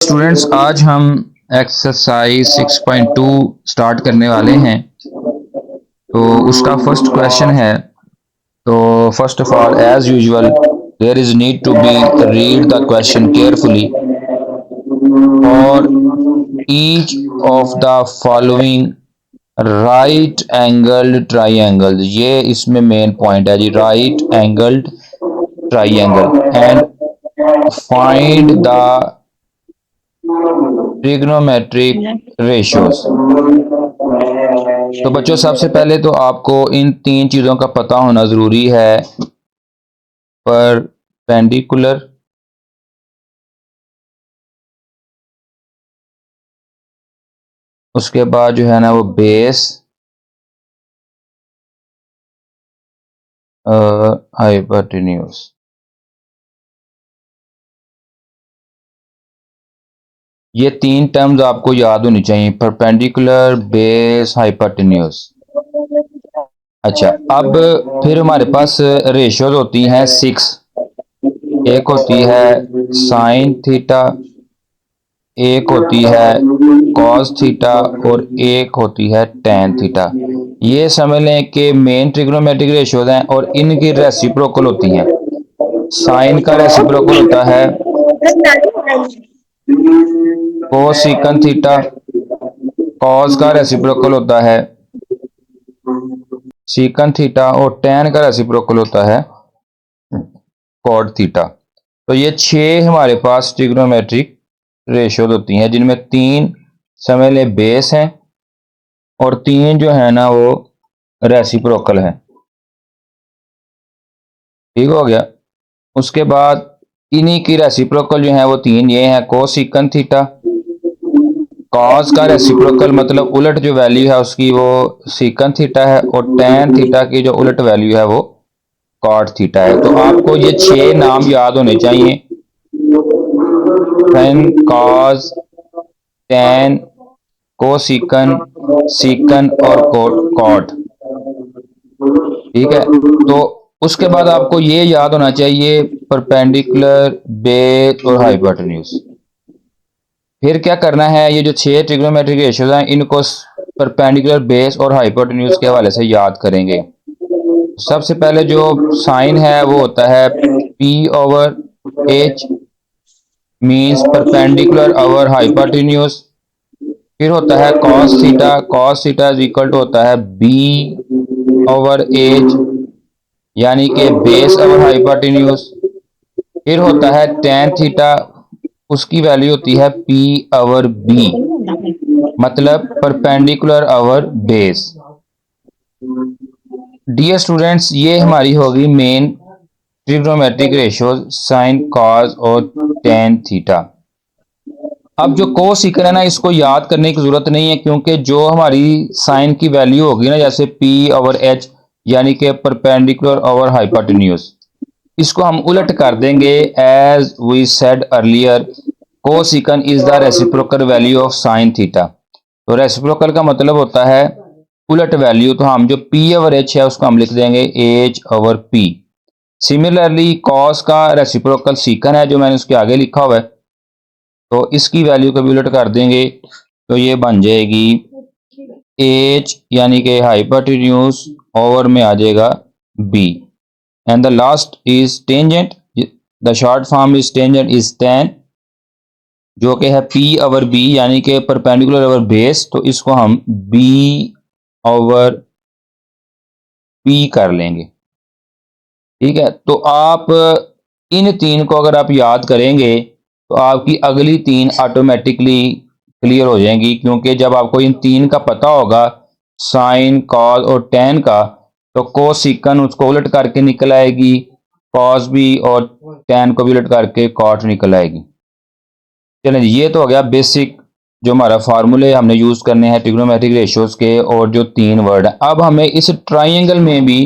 Students, आज हम exercise 6.2 start करने वाले हैं। तो उसका फर्स्ट क्वेश्चन है। तो first of all, as usual, there is need to be read the question carefully और each of the following right angled triangle. ये इसमें मेन पॉइंट है जी, right angled triangle and find the trigonometric ratios. तो बच्चों, सबसे पहले तो आपको इन तीन चीज़ों का पता होना ज़रूरी है। परपेंडिकुलर, उसके बाद जो है ना वो बेस, हाइपोटेन्यूज। ये तीन टर्म्स आपको याद होनी चाहिए, परपेंडिकुलर, बेस, हाइपोटेन्यूज। अच्छा, अब फिर हमारे पास रेशियोज होती हैं 6। एक होती है साइन थीटा, एक होती है कॉस थीटा और एक होती है टेन थीटा। ये समझ लें कि मेन ट्रिग्नोमेट्रिक रेशियोज हैं और इनकी रेसिप्रोकल होती हैं। साइन का रेसिप्रोकल होता है कोसेकंड थीटा, कॉस का रेसिप्रोकल होता है सीकंड थीटा और टेन का रेसिप्रोकल होता है कॉट थीटा। तो ये 6 हमारे पास ट्रिग्नोमेट्रिक रेशियोज होती हैं, जिनमें 3 समझ लें बेस हैं और 3 जो है ना वो रेसिप्रोकल है। ठीक हो गया। उसके बाद इन्हीं की रेसिप्रोकल जो है वो 3 ये हैं, कोसेकंड थीटा, कॉस का रेसिप्रोकल मतलब उलट जो वैल्यू है उसकी वो सीकंड थीटा है और टेन थीटा की जो उलट वैल्यू है वो कॉट थीटा है। तो आपको ये 6 नाम याद होने चाहिए, साइन, कॉस, टेन, कोसेकन, सीकन और कॉट। ठीक है। तो उसके बाद आपको ये याद होना चाहिए परपेंडिकुलर, बेस और हाइपोटेन्यूज। फिर क्या करना है, ये जो 6 ट्रिग्नोमेट्रिक रेशियोज हैं इनको परपेंडिकुलर, बेस और हाइपोटेन्यूज के हवाले से याद करेंगे। सबसे पहले जो साइन है वो होता है P over H, means perpendicular over hypotenuse. फिर होता है cos theta is equal to होता है B ओवर H, यानी कि बेस ओवर हाइपोटेन्यूज। फिर होता है टेन थीटा, उसकी वैल्यू होती है P ओवर B, मतलब perpendicular over base. Dear students, ये हमारी होगी main trigonometric ratios, sine, cos और टेन थीटा। अब जो कोसेकन है ना, इसको याद करने की जरूरत नहीं है, क्योंकि जो हमारी साइन की वैल्यू होगी ना, जैसे P ओवर H यानी कि परपेंडिकुलर ओवर हाइपोटेन्यूज, इसको हम उलट कर देंगे। As we said earlier, cosecant is the reciprocal value of sine theta. तो रेसिप्रोकल का मतलब होता है उलट वैल्यू। तो हम जो P ओवर H है उसको हम लिख देंगे H over P। Similarly cos का रेसिप्रोकल सीकन है, जो मैंने उसके आगे लिखा हुआ है, तो इसकी वैल्यू को भी उलट कर देंगे तो ये बन जाएगी H यानी कि हाइपोटेन्यूज ओवर में आ जाएगा B। And the last is tangent, the short form is tangent is tan, जो कि है P ओवर B यानी कि परपेंडिकुलर ओवर बेस। तो इसको हम B ओवर P कर लेंगे। ठीक है। तो आप इन तीन को अगर आप याद करेंगे तो आपकी अगली तीन ऑटोमेटिकली क्लियर हो जाएंगी, क्योंकि जब आपको इन तीन का पता होगा, साइन, कॉस और टेन का, तो कोसेकन उसको उलट करके निकल आएगी, कॉस भी, और टेन को भी उलट करके कॉट निकल आएगी। चलें, ये तो हो गया बेसिक जो हमारा फार्मूले हमने यूज करने हैं ट्रिग्नोमेट्रिक रेशियोज के, और जो तीन वर्ड है। अब हमें इस ट्राइंगल में भी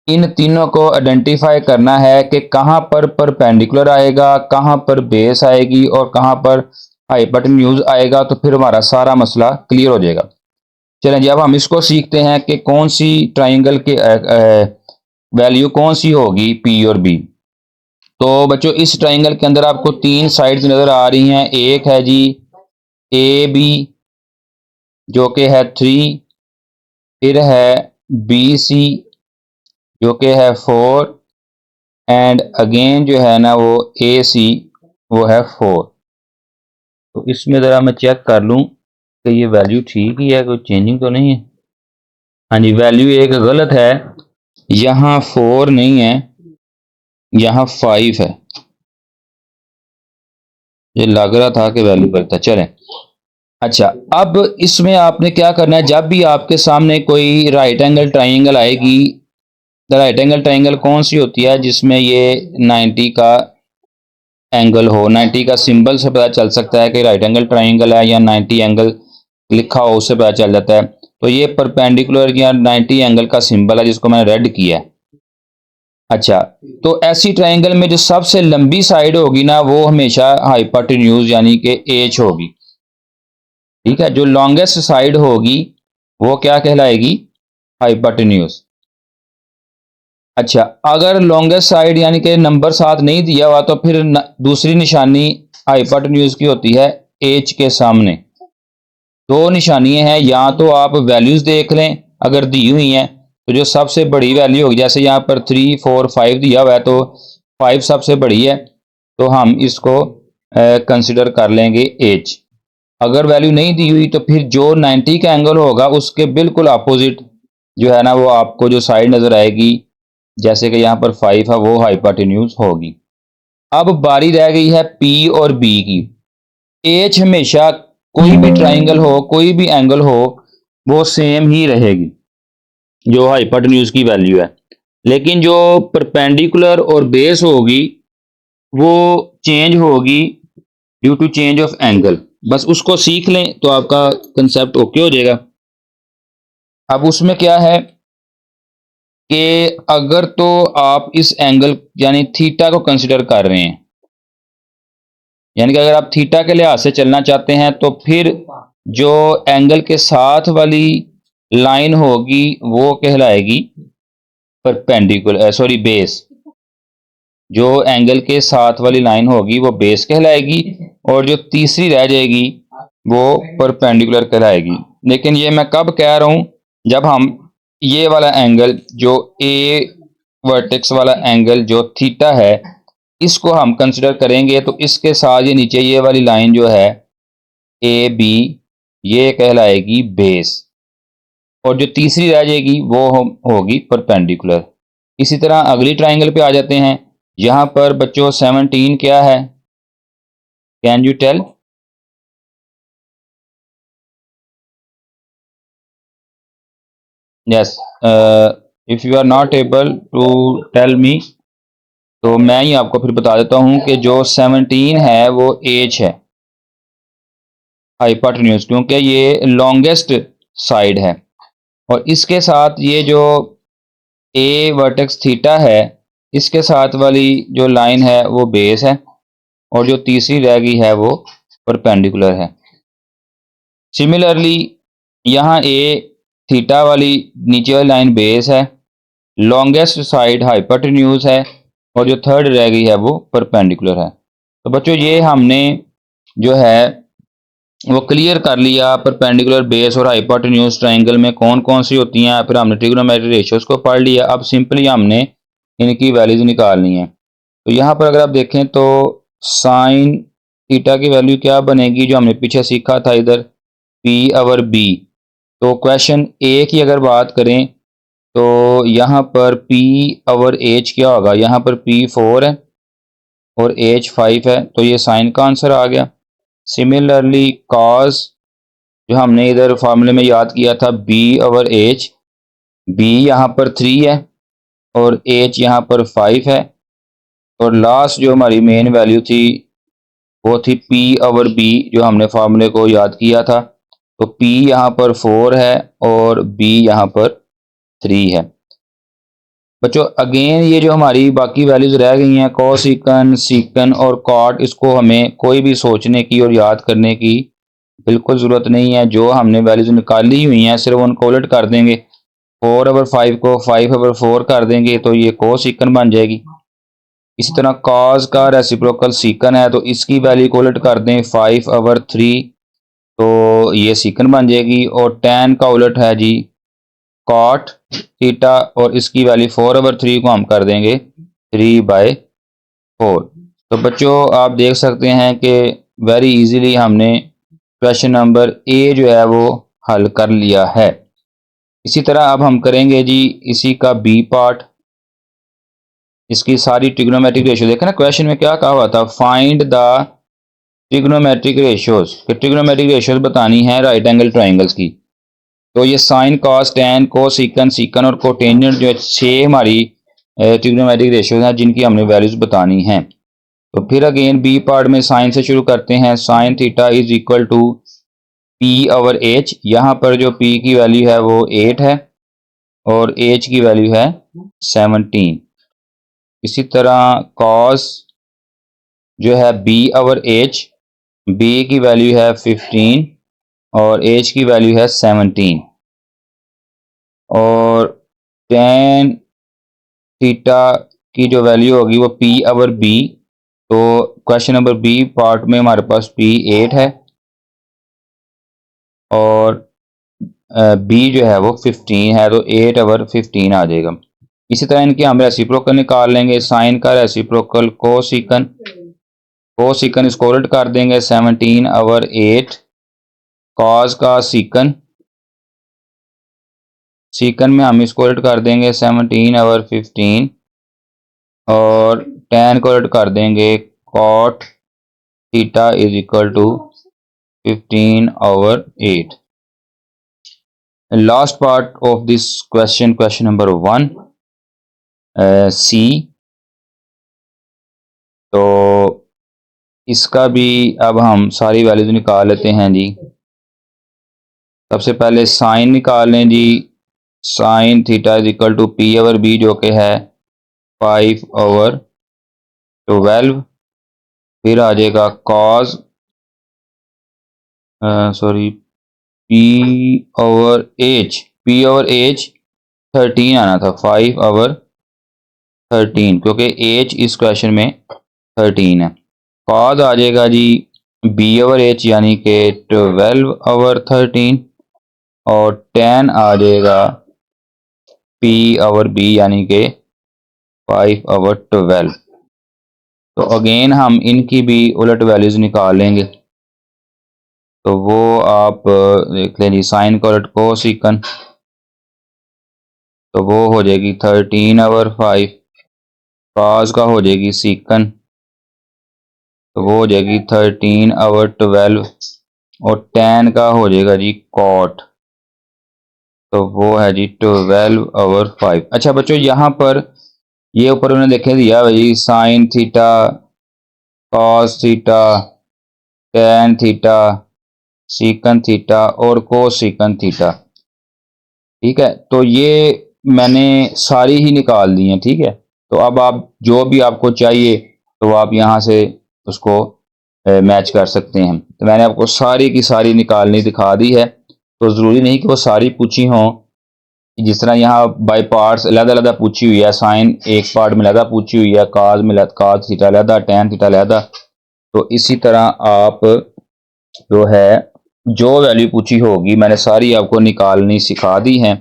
इन तीनों को आइडेंटिफाई करना है कि कहां पर परपेंडिकुलर आएगा, कहां पर बेस आएगी और कहां पर हाइपोटेन्यूज आएगा। तो फिर हमारा सारा मसला क्लियर हो जाएगा। चलें जी, अब हम इसको सीखते हैं कि कौन सी ट्राइंगल के वैल्यू कौन सी होगी P और B। तो बच्चों इस ट्राइंगल के अंदर आपको 3 साइड्स नजर आ रही हैं। एक है जी ए बी जो कि है 3, फिर है बी सी जो कि है 4 एंड अगेन जो है ना वो ए सी वो है 4। तो इसमें ज़रा मैं चेक कर लूँ कि ये वैल्यू ठीक ही है, कोई चेंजिंग तो नहीं है। हाँ जी, वैल्यू एक गलत है, यहाँ 4 नहीं है, यहाँ 5 है। ये लग रहा था कि वैल्यू करता। चलें, अच्छा अब इसमें आपने क्या करना है, जब भी आपके सामने कोई राइट एंगल ट्राइंगल आएगी, राइट एंगल ट्राइंगल कौन सी होती है जिसमें ये 90 का एंगल हो, 90 का सिंबल से पता चल सकता है कि राइट एंगल ट्राइंगल है, या 90 एंगल लिखा हो उससे पता चल जाता है। तो ये परपेंडिकुलर या 90 एंगल का सिंबल है जिसको मैंने रेड किया है। अच्छा, तो ऐसी ट्राइंगल में जो सबसे लंबी साइड होगी ना वो हमेशा हाइपोटेन्यूज यानी कि एच होगी। ठीक है, जो लॉन्गेस्ट साइड होगी वो क्या कहलाएगी, हाइपोटेन्यूज। अच्छा, अगर लॉन्गेस्ट साइड यानी कि नंबर 7 नहीं दिया हुआ तो फिर दूसरी निशानी हाइपोटेन्यूज की होती है एच के सामने। दो निशानियां हैं, या तो आप वैल्यूज देख लें, अगर दी हुई हैं तो जो सबसे बड़ी वैल्यू होगी, जैसे यहाँ पर 3 4 5 दिया हुआ है तो 5 सबसे बड़ी है, तो हम इसको कंसिडर कर लेंगे एच। अगर वैल्यू नहीं दी हुई तो फिर जो 90 का एंगल होगा उसके बिल्कुल अपोजिट जो है ना वो आपको जो साइड नजर आएगी, जैसे कि यहाँ पर 5 है, वो हाइपोटेन्यूज होगी। अब बारी रह गई है पी और बी की। एच हमेशा कोई भी ट्राइंगल हो, कोई भी एंगल हो, वो सेम ही रहेगी जो हाइपोटेन्यूज की वैल्यू है, लेकिन जो परपेंडिकुलर और बेस होगी वो चेंज होगी due to change of angle. बस उसको सीख लें तो आपका कंसेप्ट ओके हो जाएगा। अब उसमें क्या है कि अगर तो आप इस एंगल यानी थीटा को कंसिडर कर रहे हैं, यानी कि अगर आप थीटा के लिहाज से चलना चाहते हैं तो फिर जो एंगल के साथ वाली लाइन होगी वो कहलाएगी परपेंडिकुलर, सॉरी बेस। जो एंगल के साथ वाली लाइन होगी वो बेस कहलाएगी, और जो तीसरी रह जाएगी वो परपेंडिकुलर कहलाएगी। लेकिन ये मैं कब कह रहा हूं, जब हम ये वाला एंगल जो ए वर्टेक्स वाला एंगल जो थीटा है इसको हम कंसिडर करेंगे तो इसके साथ ये नीचे ये वाली लाइन जो है ए बी ये कहलाएगी बेस, और जो तीसरी रह जाएगी वो होगी परपेंडिकुलर। इसी तरह अगली ट्राइंगल पे आ जाते हैं। यहां पर बच्चों 17 क्या है, can you tell? Yes, if you are not able to tell me तो मैं ही आपको फिर बता देता हूं कि जो 17 है वो एच है, हाइपोटेन्यूज, क्योंकि ये लॉन्गेस्ट साइड है, और इसके साथ ये जो ए वर्टेक्स थीटा है इसके साथ वाली जो लाइन है वो बेस है, और जो तीसरी रह गई है वो परपेंडिकुलर है। सिमिलरली यहाँ ए थीटा वाली नीचे वाली लाइन बेस है, लॉन्गेस्ट साइड हाइपोटेन्यूज है, और जो थर्ड रह गई है वो परपेंडिकुलर है। तो बच्चों ये हमने जो है वो क्लियर कर लिया परपेंडिकुलर, बेस और हाइपोटेन्यूज ट्राइंगल में कौन कौन सी होती हैं। फिर हमने ट्रिग्नोमेट्री रेशियोज को पढ़ लिया। अब सिंपली हमने इनकी वैल्यूज निकालनी है। तो यहाँ पर अगर आप देखें तो साइन थीटा की वैल्यू क्या बनेगी, जो हमने पीछे सीखा था इधर पी ओवर बी। तो क्वेश्चन ए की अगर बात करें तो यहाँ पर पी ओवर एच क्या होगा, यहाँ पर पी 4 है और एच 5 है, तो ये साइन का आंसर आ गया। सिमिलरली कॉस जो हमने इधर फार्मूले में याद किया था बी ओवर एच, बी यहाँ पर 3 है और एच यहाँ पर 5 है, और लास्ट जो हमारी मेन वैल्यू थी वो थी पी ओवर बी जो हमने फार्मूले को याद किया था। तो पी यहाँ पर 4 है और बी यहाँ पर 3 है। बच्चों अगेन ये जो हमारी बाकी वैल्यूज रह गई हैं कोसिकन, सीकन और कॉट, इसको हमें कोई भी सोचने की और याद करने की बिल्कुल ज़रूरत नहीं है। जो हमने वैल्यूज निकाली हुई हैं सिर्फ उनको उलट कर देंगे, 4/5 को 5/4 कर देंगे तो ये कोसिकन बन जाएगी। इसी तरह कॉज का रेसिप्रोकल सीकन है तो इसकी वैल्यू को उलट कर दें 5/3 तो ये सीकन बन जाएगी। और tan का उलट है जी कॉट थीटा और इसकी वैल्यू 4/3 को हम कर देंगे 3/4। तो बच्चों आप देख सकते हैं कि वेरी इजीली हमने क्वेश्चन नंबर ए जो है वो हल कर लिया है। इसी तरह अब हम करेंगे जी इसी का बी पार्ट। इसकी सारी ट्रिग्नोमेट्रिक रेशियो देखें ना, क्वेश्चन में क्या कहा हुआ था, find the trigonometric ratios. Trigonometric ratios बतानी है राइट एंगल ट्राइंगल्स की। तो ये साइन कॉस टैन कोसिकन सीकन और कोटेंजेंट जो है 6 हमारी ट्रिग्नोमेट्रिक रेशियोज हैं जिनकी हमने वैल्यूज बतानी हैं। तो फिर अगेन बी पार्ट में साइन से शुरू करते हैं। Sine theta is equal to P/H। यहाँ पर जो P की वैल्यू है वो 8 है और H की वैल्यू है 17। इसी तरह कॉस जो है B/H, B की वैल्यू है 15 और H की वैल्यू है 17। और टेन थीटा की जो वैल्यू होगी वो P/B। तो क्वेश्चन नंबर बी पार्ट में हमारे पास P 8 है और B जो है वो 15 है तो 8/15 आ जाएगा। इसी तरह इनके हम रेसिप्रोकल निकाल लेंगे। साइन का रेसिप्रोकल कोसिकन, कोसिकन इसको उलट कर देंगे 17/8। कॉस का सीकन, सीकन में हम इसको उलट कर देंगे 17/15 और tan को उलट कर देंगे cot theta is equal to 15/8। Last part of this question, question number 1 C. तो इसका भी अब हम सारी वैल्यूज निकाल लेते हैं जी। सबसे पहले साइन निकाल लें जी। Sine theta is equal to P/B जो कि है 5/12। फिर आ जाएगा कॉस सॉरी P/H, P/H 13 आना था 5/13 क्योंकि H इस क्वेश्चन में 13 है। कॉस आ जाएगा जी B/H यानी कि 12/13 और tan आ जाएगा P/B यानी कि 5/12। तो अगेन हम इनकी भी उलट वैल्यूज निकाल लेंगे। तो वो आप देख लें जी। साइन का उलट कोसिकन तो वो हो जाएगी 13/5। कॉस का हो जाएगी सीकन तो वो हो जाएगी 13/12 और tan का हो जाएगा जी कॉट तो वो है जी 12/5। अच्छा बच्चों यहाँ पर ये ऊपर उन्होंने देखे दिया भाई sine theta, cos theta, tan theta, secant theta और कोसिकन थीटा। ठीक है, तो ये मैंने सारी ही निकाल दी हैं। ठीक है, तो अब आप जो भी आपको चाहिए तो आप यहाँ से उसको मैच कर सकते हैं। तो मैंने आपको सारी की सारी निकालनी दिखा दी है। तो ज़रूरी नहीं कि वो सारी पूछी हों। जिस तरह यहाँ बाय पार्ट्स अलग-अलग पूछी हुई है, साइन एक पार्ट में अलग पूछी हुई है, काज में काज थीटा अलग, टैन थीटा अलग। तो इसी तरह आप जो है जो वैल्यू पूछी होगी मैंने सारी आपको निकालनी सिखा दी हैं।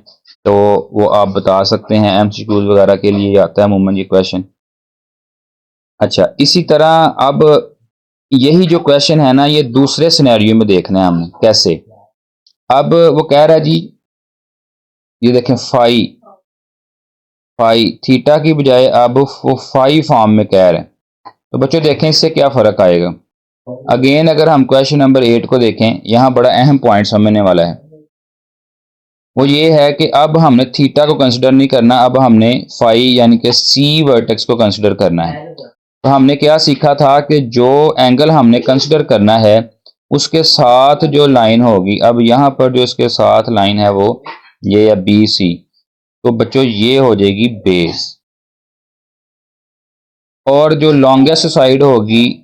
तो वो आप बता सकते हैं, एमसीक्यूज वगैरह के लिए आता है अमूमन ये क्वेश्चन। अच्छा, इसी तरह अब यही जो क्वेश्चन है ना ये दूसरे सिनेरियो में देखना है हमने कैसे। अब वो कह रहा है जी ये देखें फाई, फाई थीटा की बजाय अब वो फाई फॉर्म में कह रहे हैं। तो बच्चों देखें इससे क्या फ़र्क आएगा। अगेन अगर हम क्वेश्चन नंबर 8 को देखें, यहाँ बड़ा अहम पॉइंट समझने वाला है। वो ये है कि अब हमने थीटा को कंसिडर नहीं करना, अब हमने फाई यानी कि सी वर्टेक्स को कंसिडर करना है। तो हमने क्या सीखा था कि जो एंगल हमने कंसिडर करना है उसके साथ जो लाइन होगी, अब यहाँ पर जो इसके साथ लाइन है वो ये है BC। तो बच्चों ये हो जाएगी बेस और जो लॉन्गेस्ट साइड होगी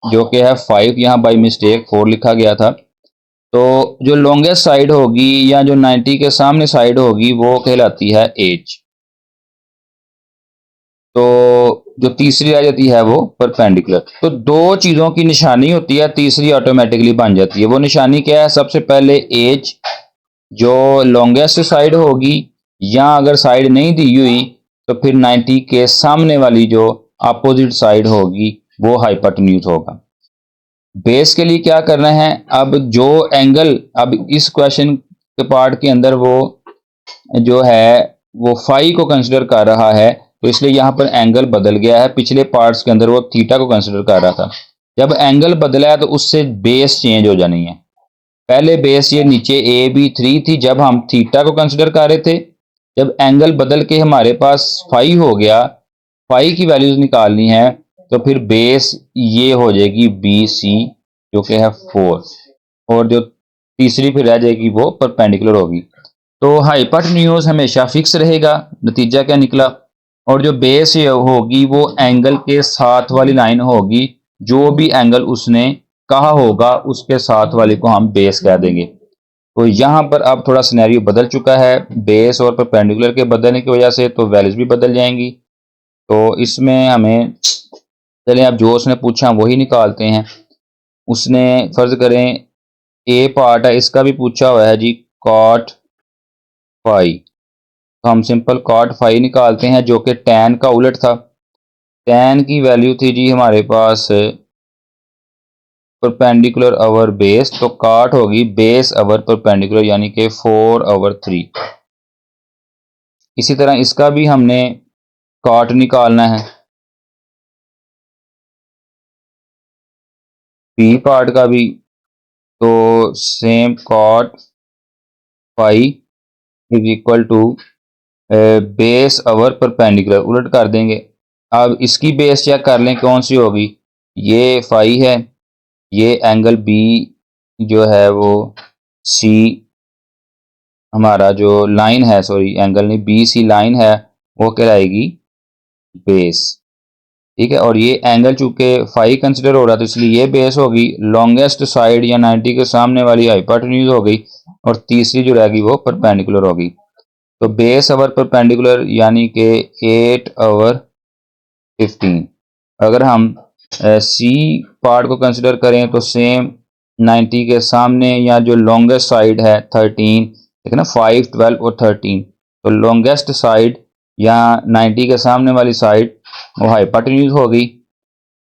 जो कि है 5, यहाँ बाई मिस्टेक 4 लिखा गया था। तो जो लॉन्गेस्ट साइड होगी या जो 90 के सामने साइड होगी वो कहलाती है एज। तो जो तीसरी रह जाती है वो परपेंडिकुलर। तो दो चीजों की निशानी होती है, तीसरी ऑटोमेटिकली बन जाती है। वो निशानी क्या है? सबसे पहले एज जो लॉन्गेस्ट साइड होगी, या अगर साइड नहीं दी हुई तो फिर 90 के सामने वाली जो अपोजिट साइड होगी वो हाइपोटेन्यूज होगा। बेस के लिए क्या करना है? अब जो एंगल, अब इस क्वेश्चन के पार्ट के अंदर वो जो है वो फाई को कंसिडर कर रहा है, तो इसलिए यहाँ पर एंगल बदल गया है। पिछले पार्ट्स के अंदर वो थीटा को कंसिडर कर रहा था। जब एंगल बदला है तो उससे बेस चेंज हो जानी है। पहले बेस ये नीचे ए बी 3 थी जब हम थीटा को कंसिडर कर रहे थे। जब एंगल बदल के हमारे पास फाई हो गया, फाई की वैल्यूज निकालनी है, तो फिर बेस ये हो जाएगी बी सी जो कि है 4, और जो तीसरी फिर रह जाएगी वो परपेंडिकुलर होगी। तो हाइपोटेन्यूज हमेशा फिक्स रहेगा। नतीजा क्या निकला? और जो बेस होगी वो एंगल के साथ वाली लाइन होगी, जो भी एंगल उसने कहा होगा उसके साथ वाले को हम बेस कह देंगे। तो यहाँ पर अब थोड़ा सिनेरियो बदल चुका है, बेस और परपेंडिकुलर के बदलने की वजह से तो वैल्यूज भी बदल जाएंगी। तो इसमें हमें चलिए अब जो उसने पूछा वही निकालते हैं। उसने फर्ज करें ए पार्ट है, इसका भी पूछा हुआ है जी कॉट फाई, तो हम सिंपल कॉट फाई निकालते हैं जो कि टैन का उलट था। टैन की वैल्यू थी जी हमारे पास परपेंडिकुलर ओवर बेस, तो कॉट होगी बेस ओवर परपेंडिकुलर यानी कि 4/3। इसी तरह इसका भी हमने कॉट निकालना है, बी पार्ट का भी। तो same cot phi is equal to base over perpendicular, उलट कर देंगे। अब इसकी बेस चेक कर लें कौन सी होगी। ये फाई है, ये एंगल बी जो है वो सी हमारा जो लाइन है, सॉरी एंगल नहीं, बी सी लाइन है, वो कहलाएगी बेस। ठीक है, और ये एंगल चूंकि फाई कंसिडर हो रहा था इसलिए ये बेस होगी। लॉन्गेस्ट साइड या 90 के सामने वाली हाइपोटेन्यूज हो गई, और तीसरी जो रहेगी वो परपेंडिकुलर होगी। तो बेस ओवर परपेंडिकुलर यानी कि 8/15। अगर हम सी पार्ट को कंसिडर करें तो सेम 90 के सामने या जो लॉन्गेस्ट साइड है 13, ठीक है ना, 5, 12 और 13। तो लॉन्गेस्ट साइड या 90 के सामने वाली साइड वो हाइपोटेन्यूज होगी।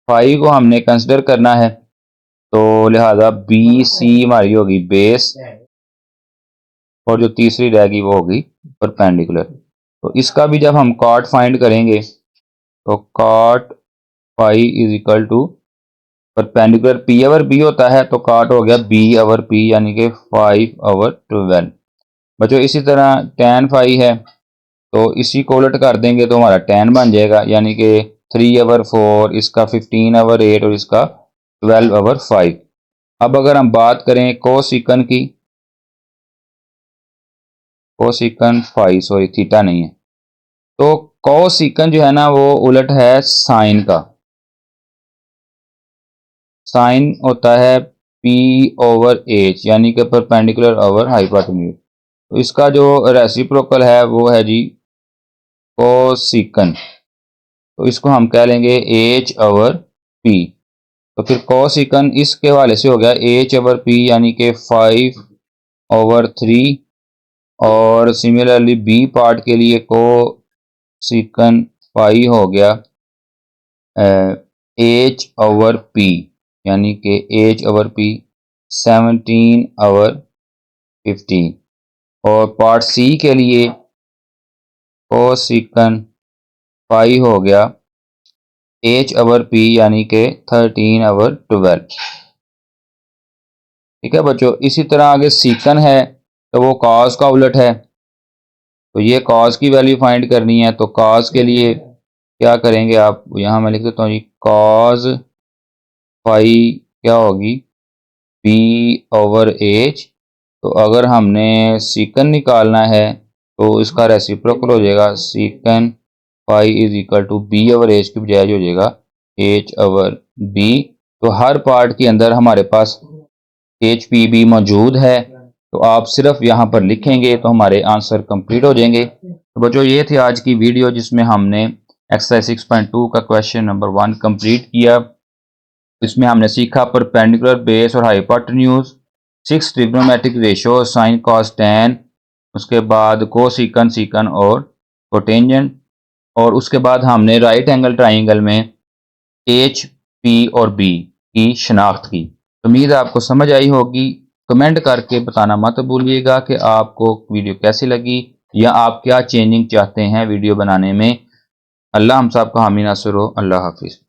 5 को हमने कंसिडर करना है, तो लिहाजा बी सी हमारी होगी बेस, और जो तीसरी रहेगी वो होगी परपेंडिकुलर। तो इसका भी जब हम कॉट फाइंड करेंगे तो cot phi is equal to perpendicular P over B होता है, तो कॉट हो गया बी ओवर पी यानी कि 5/12। बच्चों इसी तरह tan फाई है, तो इसी को उलट कर देंगे तो हमारा tan बन जाएगा, यानी कि 3/4, इसका 15/8 और इसका 12/5। अब अगर हम बात करें कोसिकन की, कोसिकन फाई, सॉरी थीटा नहीं है, तो कोसिकन जो है ना वो उलट है साइन का। साइन होता है P ओवर H यानी कि परपेंडिकुलर ओवर हाइपोटेन्यूज। तो इसका जो रेसिप्रोकल है वो है जी कोसिकन, तो इसको हम कह लेंगे H/P। तो फिर कोसिकन इसके वाले से हो गया H/P यानी कि 5/3, और सिमिलरली बी पार्ट के लिए कोसिकन पाई हो गया H/P यानी कि H/P 17/15। और पार्ट सी के लिए कोसिकन पाई हो गया H/P यानी कि 13/12। ठीक है बच्चों, इसी तरह आगे सीकन है तो वो कॉस का उलट है, तो ये कॉस की वैल्यू फाइंड करनी है। तो कॉस के लिए क्या करेंगे आप, यहाँ मैं लिख देता हूँ जी कॉस फाई क्या होगी P/H। तो अगर हमने सीकन निकालना है तो इसका रेसिप्रोकल हो जाएगा, secant phi is equal to B/H की बजाय हो जाएगा H/B। तो हर पार्ट के अंदर हमारे पास HPB मौजूद है, तो आप सिर्फ यहाँ पर लिखेंगे तो हमारे आंसर कंप्लीट हो जाएंगे। तो बच्चों ये थी आज की वीडियो जिसमें हमने एक्सरसाइज 6.2 का क्वेश्चन नंबर 1 कंप्लीट किया। इसमें हमने सीखा परपेंडिकुलर बेस और hypotenuse, 6 trigonometric ratio, sine cos tan, उसके बाद कोसिकन सीकन और कोटेंजेंट, और उसके बाद हमने राइट एंगल ट्राइंगल में एच, पी और बी की शनाख्त की। उम्मीद है आपको समझ आई होगी। कमेंट करके बताना मत भूलिएगा कि आपको वीडियो कैसी लगी या आप क्या चेंजिंग चाहते हैं वीडियो बनाने में। अल्लाह हम सब का हामी नासिर हो। अल्लाह हाफिज़।